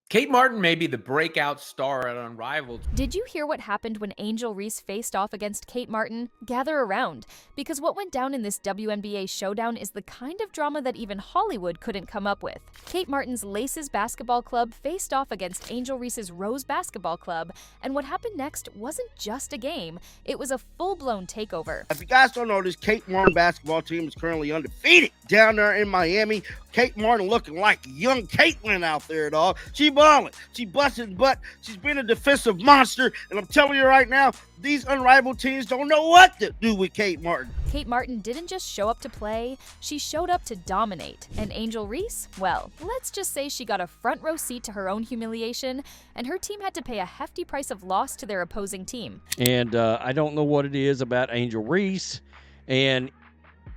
Kate Martin may be the breakout star at Unrivaled. Did you hear what happened when Angel Reese faced off against Kate Martin? Gather around, because what went down in this WNBA showdown is the kind of drama that even Hollywood couldn't come up with. Kate Martin's Laces Basketball Club faced off against Angel Reese's Rose Basketball Club, and what happened next wasn't just a game, it was a full-blown takeover. If you guys don't know, this Kate Martin basketball team is currently undefeated down there in Miami. Kate Martin looking like young Caitlin out there, dog. She balling. She busting butt. She's been a defensive monster. And I'm telling you right now, these unrivaled teams don't know what to do with Kate Martin. Kate Martin didn't just show up to play, she showed up to dominate. And Angel Reese? Well, let's just say she got a front row seat to her own humiliation, and her team had to pay a hefty price of loss to their opposing team. And I don't know what it is about Angel Reese, and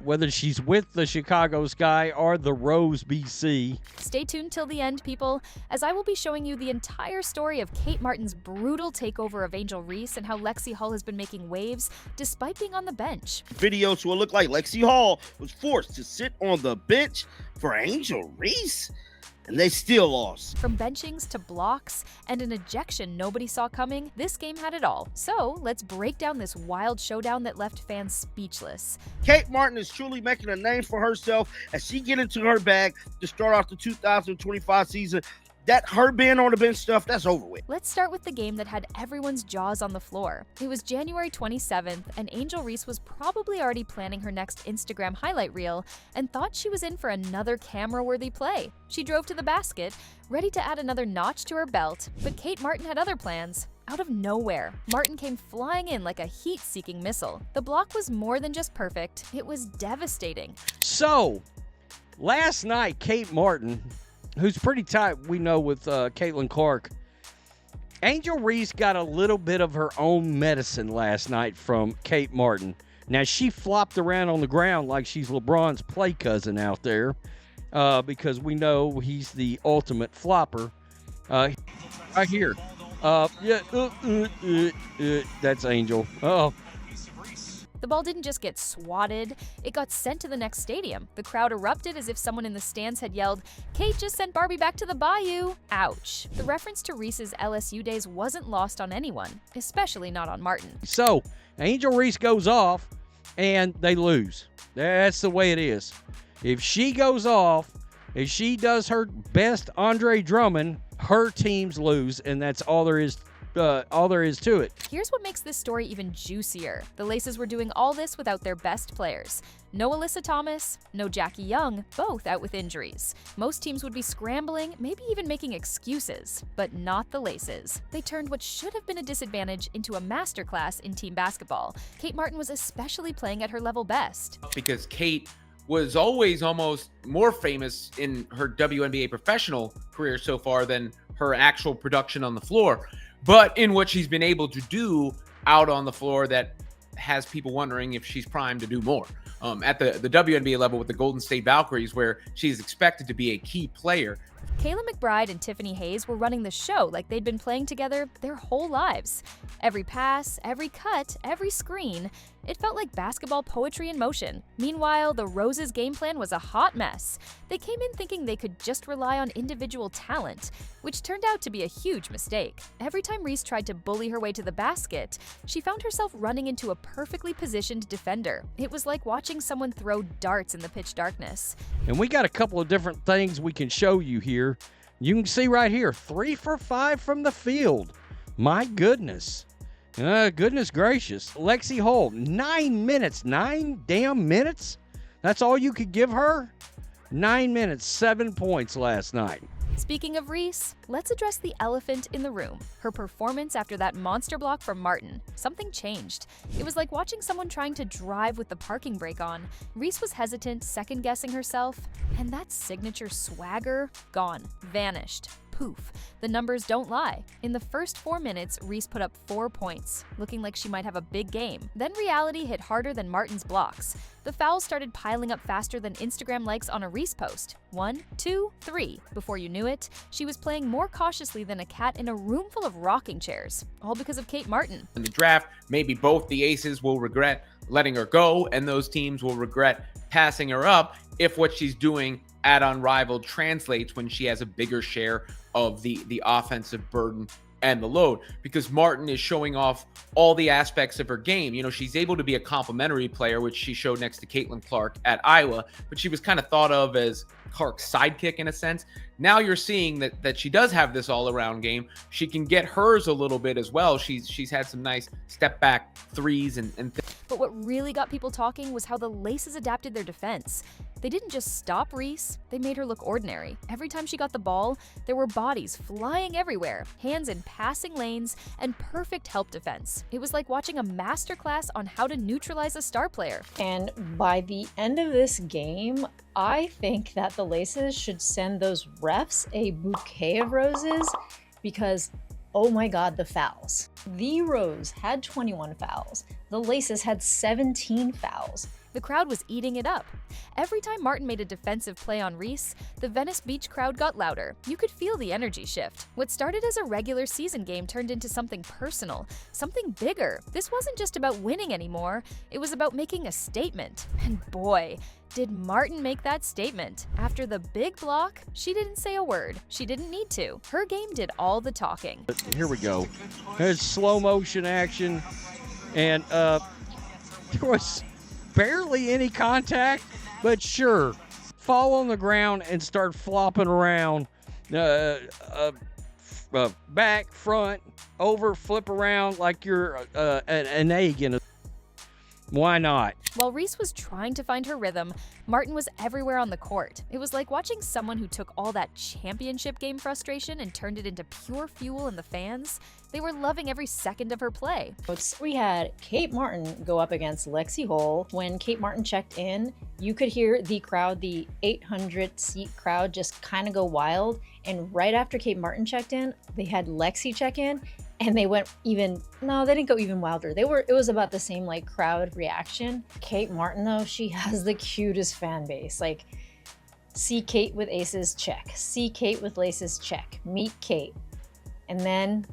whether she's with the Chicago Sky or the Rose BC. Stay tuned till the end, people, as I will be showing you the entire story of Kate Martin's brutal takeover of Angel Reese and how Lexi Hull has been making waves despite being on the bench. Videos will look like Lexi Hull was forced to sit on the bench for Angel Reese, and they still lost. From benchings to blocks and an ejection nobody saw coming, this game had it all. So let's break down this wild showdown that left fans speechless. Kate Martin is truly making a name for herself as she get into her bag to start off the 2025 season. That her being on the bench stuff, that's over with. Let's start with the game that had everyone's jaws on the floor. It was January 27th, and Angel Reese was probably already planning her next Instagram highlight reel and thought she was in for another camera-worthy play. She drove to the basket, ready to add another notch to her belt, but Kate Martin had other plans. Out of nowhere, Martin came flying in like a heat-seeking missile. The block was more than just perfect, it was devastating. So, last night, Kate Martin, who's pretty tight, we know, with Caitlin Clark. Angel Reese got a little bit of her own medicine last night from Kate Martin. Now, she flopped around on the ground like she's LeBron's play cousin out there because we know he's the ultimate flopper. Right here. That's Angel. Oh. The ball didn't just get swatted, it got sent to the next stadium. The crowd erupted as if someone in the stands had yelled, "Kate just sent Barbie back to the bayou." Ouch. The reference to Reese's LSU days wasn't lost on anyone, especially not on Martin. So, Angel Reese goes off, and they lose. That's the way it is. If she goes off, if she does her best Andre Drummond, her teams lose, and that's all there is to it. Here's what makes this story even juicier. The Laces were doing all this without their best players. No Alyssa Thomas, no Jackie Young, both out with injuries. Most teams would be scrambling, maybe even making excuses, but not the Laces. They turned what should have been a disadvantage into a masterclass in team basketball. Kate Martin was especially playing at her level best. Because Kate was always almost more famous in her WNBA professional career so far than her actual production on the floor. But in what she's been able to do out on the floor that has people wondering if she's primed to do more. At the WNBA level with the Golden State Valkyries, where she's expected to be a key player. Kayla McBride and Tiffany Hayes were running the show like they'd been playing together their whole lives. Every pass, every cut, every screen, it felt like basketball poetry in motion. Meanwhile, the Roses' game plan was a hot mess. They came in thinking they could just rely on individual talent, which turned out to be a huge mistake. Every time Reese tried to bully her way to the basket, she found herself running into a perfectly positioned defender. It was like watching someone throw darts in the pitch darkness. And we got a couple of different things we can show you here. You can see right here, 3 for 5 from the field. My goodness. Goodness gracious. Lexi Hull, 9 minutes. 9 damn minutes? That's all you could give her? 9 minutes, 7 points last night. Speaking of Reese, let's address the elephant in the room. Her performance after that monster block from Martin. Something changed. It was like watching someone trying to drive with the parking brake on. Reese was hesitant, second-guessing herself, and that signature swagger, gone, vanished. Poof. The numbers don't lie. In the first 4 minutes, Reese put up 4 points, looking like she might have a big game. Then reality hit harder than Martin's blocks. The fouls started piling up faster than Instagram likes on a Reese post. 1, 2, 3. Before you knew it, she was playing more cautiously than a cat in a room full of rocking chairs, all because of Kate Martin. In the draft, maybe both the Aces will regret letting her go, and those teams will regret passing her up if what she's doing at Unrivaled translates when she has a bigger share of the offensive burden and the load, because Martin is showing off all the aspects of her game. You know, she's able to be a complementary player, which she showed next to Caitlin Clark at Iowa, but she was kind of thought of as Clark's sidekick in a sense. Now you're seeing that she does have this all-around game. She can get hers a little bit as well. She's had some nice step back threes and But what really got people talking was how the Laces adapted their defense. They didn't just stop Reese, they made her look ordinary. Every time she got the ball, there were bodies flying everywhere, hands in passing lanes, and perfect help defense. It was like watching a masterclass on how to neutralize a star player. And by the end of this game, I think that the Laces should send those refs a bouquet of roses because, oh my God, the fouls. The Rose had 21 fouls. The Laces had 17 fouls. The crowd was eating it up. Every time Martin made a defensive play on Reese, the Venice Beach crowd got louder. You could feel the energy shift. What started as a regular season game turned into something personal, something bigger. This wasn't just about winning anymore, it was about making a statement. And boy, did Martin make that statement. After the big block, she didn't say a word. She didn't need to. Her game did all the talking. Here we go. There's slow motion action, and there was barely any contact, but sure, fall on the ground and start flopping around, back, front, over, flip around like you're an egg in a... Why not? While Reese was trying to find her rhythm, Martin was everywhere on the court. It was like watching someone who took all that championship game frustration and turned it into pure fuel in the fans. They were loving every second of her play. We had Kate Martin go up against Lexi Hull. When Kate Martin checked in, you could hear the crowd, the 800-seat crowd, just kind of go wild. And right after Kate Martin checked in, they had Lexi check in, and they went even, no, they didn't go even wilder. It was about the same like crowd reaction. Kate Martin though, she has the cutest fan base. Like, see Kate with aces, check. See Kate with laces, check. Meet Kate. And then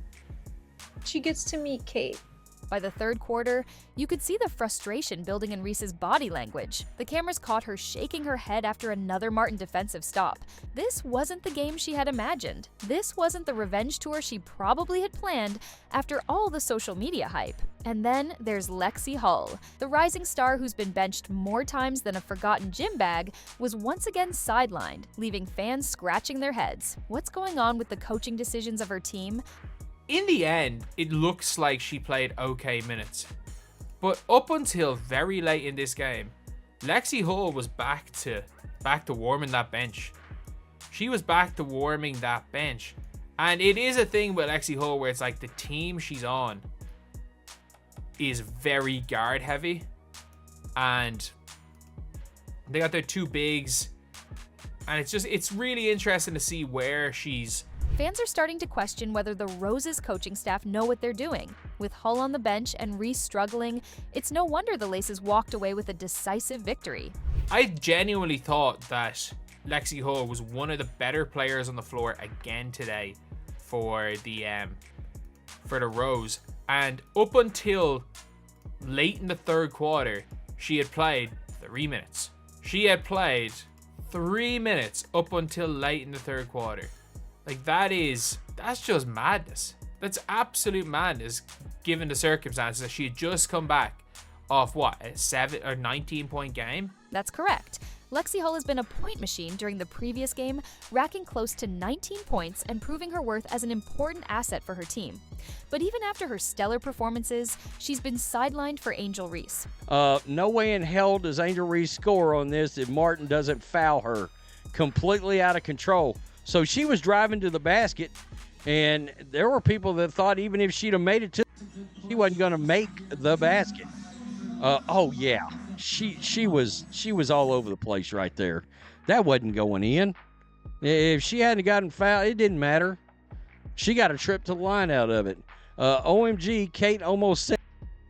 she gets to meet Kate. By the third quarter, you could see the frustration building in Reese's body language. The cameras caught her shaking her head after another Martin defensive stop. This wasn't the game she had imagined. This wasn't the revenge tour she probably had planned after all the social media hype. And then there's Lexi Hull. The rising star who's been benched more times than a forgotten gym bag was once again sidelined, leaving fans scratching their heads. What's going on with the coaching decisions of her team? In the end, it looks like she played okay minutes. But up until very late in this game, Lexi Hull was back to warming that bench. She was back to warming that bench. And it is a thing with Lexi Hull where it's like the team she's on is very guard heavy. And they got their two bigs. And it's really interesting to see where she's... Fans are starting to question whether the Roses coaching staff know what they're doing. With Hull on the bench and Reese struggling, it's no wonder the Laces walked away with a decisive victory. I genuinely thought that Lexi Hull was one of the better players on the floor again today for the Rose. And up until late in the third quarter, she had played 3 minutes. She had played 3 minutes up until late in the third quarter. Like, that's just madness. That's absolute madness, given the circumstances that she had just come back off, what, a 7 or 19-point game? That's correct. Lexi Hull has been a point machine during the previous game, racking close to 19 points and proving her worth as an important asset for her team. But even after her stellar performances, she's been sidelined for Angel Reese. No way in hell does Angel Reese score on this if Martin doesn't foul her. Completely out of control. So she was driving to the basket, and there were people that thought even if she'd have made it to, she wasn't going to make the basket. Oh yeah, she was all over the place right there. That wasn't going in. If she hadn't gotten fouled, it didn't matter. She got a trip to the line out of it. OMG, Kate almost sent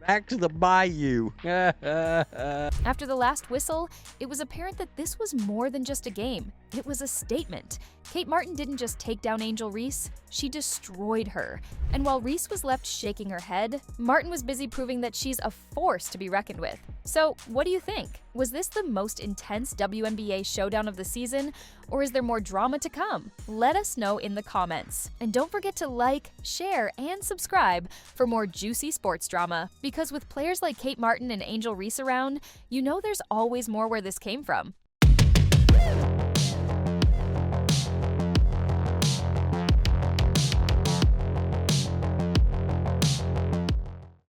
back to the bayou. After the last whistle, it was apparent that this was more than just a game. It was a statement. Kate Martin didn't just take down Angel Reese, she destroyed her. And while Reese was left shaking her head, Martin was busy proving that she's a force to be reckoned with. So, what do you think? Was this the most intense WNBA showdown of the season, or is there more drama to come? Let us know in the comments. And don't forget to like, share, and subscribe for more juicy sports drama, because with players like Kate Martin and Angel Reese around, you know there's always more where this came from.